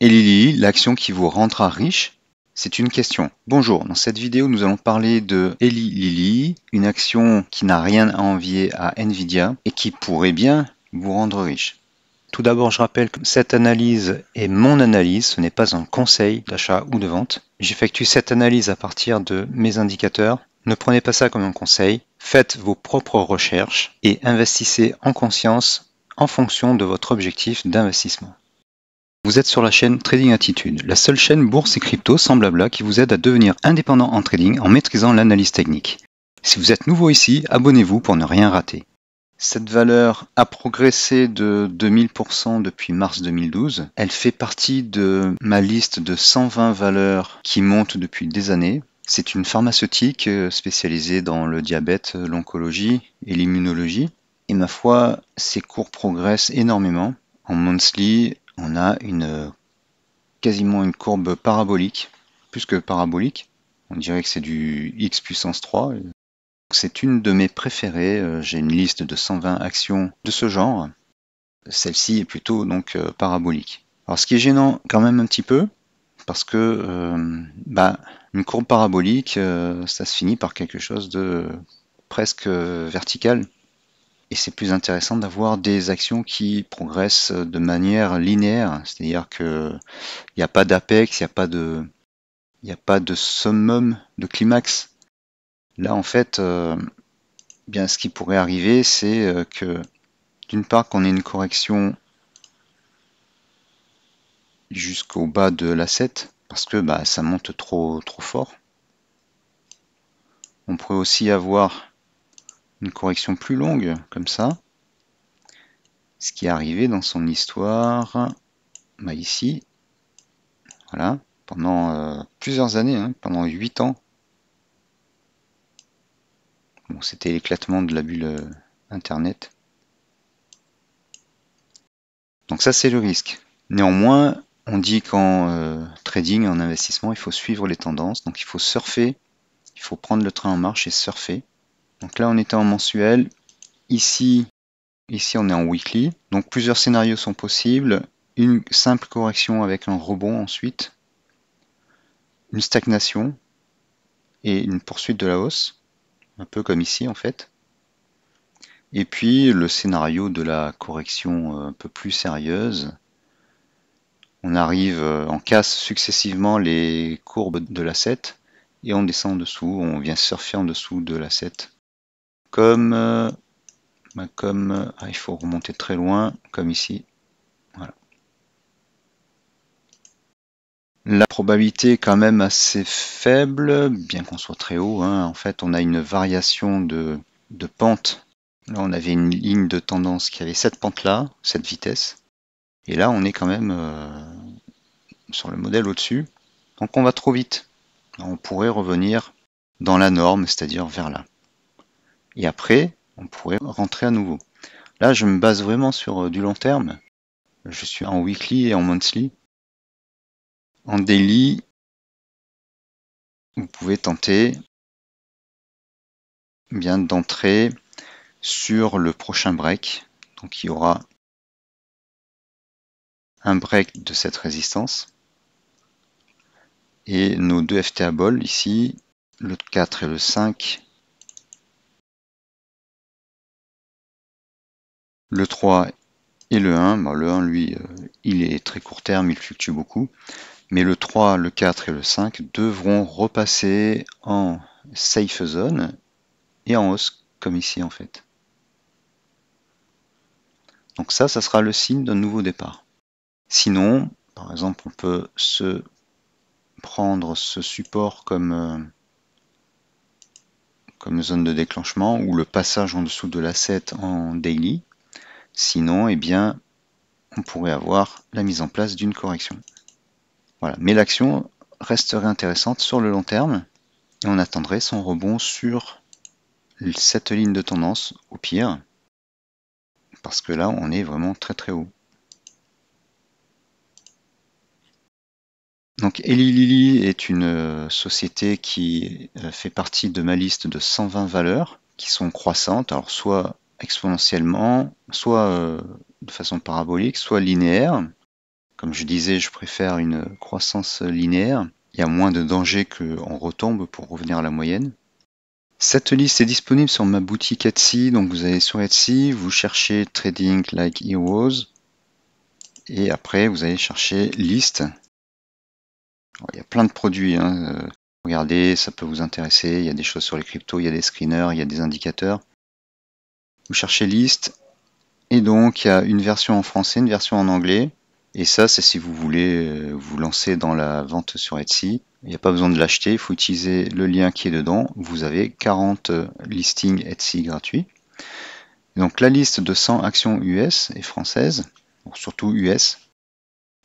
Eli Lilly, l'action qui vous rendra riche? C'est une question. Bonjour, dans cette vidéo nous allons parler de Eli Lilly, une action qui n'a rien à envier à Nvidia et qui pourrait bien vous rendre riche. Tout d'abord, je rappelle que cette analyse est mon analyse, ce n'est pas un conseil d'achat ou de vente. J'effectue cette analyse à partir de mes indicateurs. Ne prenez pas ça comme un conseil, faites vos propres recherches et investissez en conscience en fonction de votre objectif d'investissement. Vous êtes sur la chaîne Trading Attitude, la seule chaîne bourse et crypto sans blabla qui vous aide à devenir indépendant en trading en maîtrisant l'analyse technique. Si vous êtes nouveau ici, abonnez-vous pour ne rien rater. Cette valeur a progressé de 2000% depuis mars 2012. Elle fait partie de ma liste de 120 valeurs qui montent depuis des années. C'est une pharmaceutique spécialisée dans le diabète, l'oncologie et l'immunologie. Et ma foi, ses cours progressent énormément. En monthly, on a quasiment une courbe parabolique, plus que parabolique. On dirait que c'est du x puissance 3. C'est une de mes préférées. J'ai une liste de 120 actions de ce genre. Celle-ci est plutôt donc parabolique. Alors ce qui est gênant quand même un petit peu, parce que une courbe parabolique, ça se finit par quelque chose de presque vertical. Et c'est plus intéressant d'avoir des actions qui progressent de manière linéaire, c'est-à-dire qu'il n'y a pas d'apex, il n'y a pas de summum, de climax. Là, en fait, bien ce qui pourrait arriver, c'est que d'une part qu'on ait une correction jusqu'au bas de l'asset, parce que ça monte trop fort. On pourrait aussi avoir une correction plus longue, comme ça. Ce qui est arrivé dans son histoire, ici, voilà, pendant plusieurs années, pendant 8 ans. Bon, c'était l'éclatement de la bulle Internet. Donc ça, c'est le risque. Néanmoins, on dit qu'en trading, en investissement, il faut suivre les tendances. Donc il faut surfer, il faut prendre le train en marche et surfer. Donc là, on était en mensuel. Ici, on est en weekly. Donc plusieurs scénarios sont possibles. Une simple correction avec un rebond ensuite. Une stagnation et une poursuite de la hausse. Un peu comme ici en fait. Et puis le scénario de la correction un peu plus sérieuse. On arrive, on casse successivement les courbes de l'asset et on descend en dessous, on vient surfer en dessous de l'asset. Il faut remonter très loin, comme ici. Voilà. La probabilité est quand même assez faible, bien qu'on soit très haut. En fait, on a une variation de pente. Là, on avait une ligne de tendance qui avait cette pente-là, cette vitesse. Et là, on est quand même sur le modèle au-dessus. Donc on va trop vite. On pourrait revenir dans la norme, c'est-à-dire vers là. Et après, on pourrait rentrer à nouveau. Là, je me base vraiment sur du long terme. Je suis en weekly et en monthly. En daily, vous pouvez tenter bien d'entrer sur le prochain break. Donc il y aura un break de cette résistance. Et nos deux FTA ball ici, le 4 et le 5. Le 3 et le 1. Le 1, lui, il est très court terme, il fluctue beaucoup. Mais le 3, le 4 et le 5 devront repasser en safe zone et en hausse, comme ici en fait. Donc ça sera le signe d'un nouveau départ. Sinon, par exemple, on peut se prendre ce support comme zone de déclenchement ou le passage en dessous de l'asset en daily. Sinon, on pourrait avoir la mise en place d'une correction. Voilà. Mais l'action resterait intéressante sur le long terme et on attendrait son rebond sur cette ligne de tendance au pire, parce que là on est vraiment très très haut. Donc Eli Lilly est une société qui fait partie de ma liste de 120 valeurs qui sont croissantes, alors soit exponentiellement, soit de façon parabolique, soit linéaire, Comme je disais, je préfère une croissance linéaire. Il y a moins de danger qu'on retombe pour revenir à la moyenne. Cette liste est disponible sur ma boutique Etsy. Donc vous allez sur Etsy, vous cherchez Trading Like Heroes. Et après, vous allez chercher liste. Alors, il y a plein de produits. Regardez, ça peut vous intéresser. Il y a des choses sur les cryptos, il y a des screeners, il y a des indicateurs. Vous cherchez liste. Et donc, il y a une version en français, une version en anglais. Et ça, c'est si vous voulez vous lancer dans la vente sur Etsy. Il n'y a pas besoin de l'acheter, il faut utiliser le lien qui est dedans. Vous avez 40 listings Etsy gratuits. Donc la liste de 100 actions US et françaises, surtout US.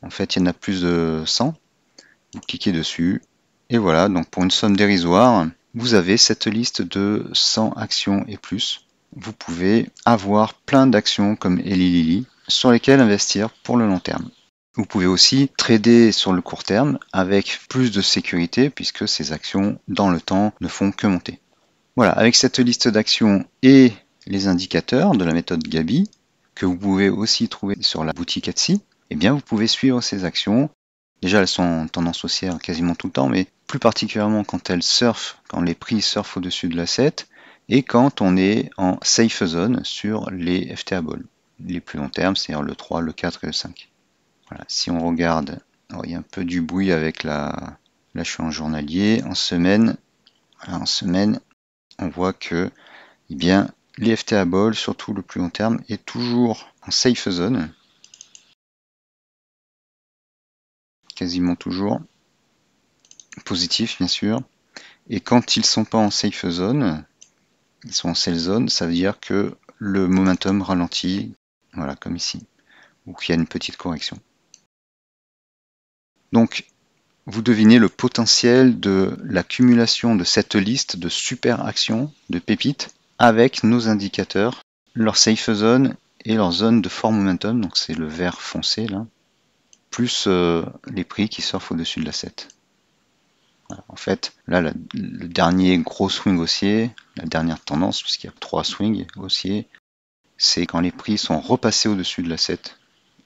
En fait, il y en a plus de 100. Vous cliquez dessus. Et voilà, donc pour une somme dérisoire, vous avez cette liste de 100 actions et plus. Vous pouvez avoir plein d'actions comme Eli Lilly sur lesquelles investir pour le long terme. Vous pouvez aussi trader sur le court terme avec plus de sécurité puisque ces actions dans le temps ne font que monter. Voilà, avec cette liste d'actions et les indicateurs de la méthode Gabi que vous pouvez aussi trouver sur la boutique Etsy, eh bien vous pouvez suivre ces actions. Déjà elles sont en tendance haussière quasiment tout le temps, mais plus particulièrement quand elles surfent, quand les prix surfent au-dessus de l'asset et quand on est en safe zone sur les FTA Ball, les plus long termes, c'est-à-dire le 3, le 4 et le 5. Voilà, si on regarde, alors il y a un peu du bruit avec là je suis en journalier, en semaine, voilà, en semaine, on voit que eh bien, les FTA Ball, surtout le plus long terme, est toujours en safe zone, quasiment toujours, positif bien sûr, et quand ils ne sont pas en safe zone, ils sont en sell zone, ça veut dire que le momentum ralentit, voilà, comme ici, ou qu'il y a une petite correction. Donc, vous devinez le potentiel de l'accumulation de cette liste de super actions, de pépites, avec nos indicateurs, leur safe zone et leur zone de fort momentum, donc c'est le vert foncé là, plus les prix qui surfent au-dessus de l'asset. Voilà. En fait, là, le dernier gros swing haussier, la dernière tendance, puisqu'il y a 3 swings haussiers, c'est quand les prix sont repassés au-dessus de l'asset,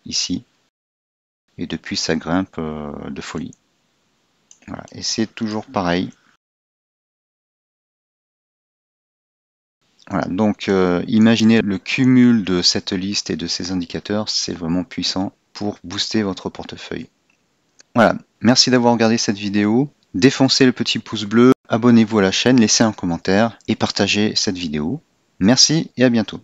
ici, et depuis ça grimpe de folie. Voilà. Et c'est toujours pareil. Voilà, donc imaginez le cumul de cette liste et de ces indicateurs, c'est vraiment puissant pour booster votre portefeuille. Voilà, merci d'avoir regardé cette vidéo. Défoncez le petit pouce bleu, abonnez-vous à la chaîne, laissez un commentaire et partagez cette vidéo. Merci et à bientôt.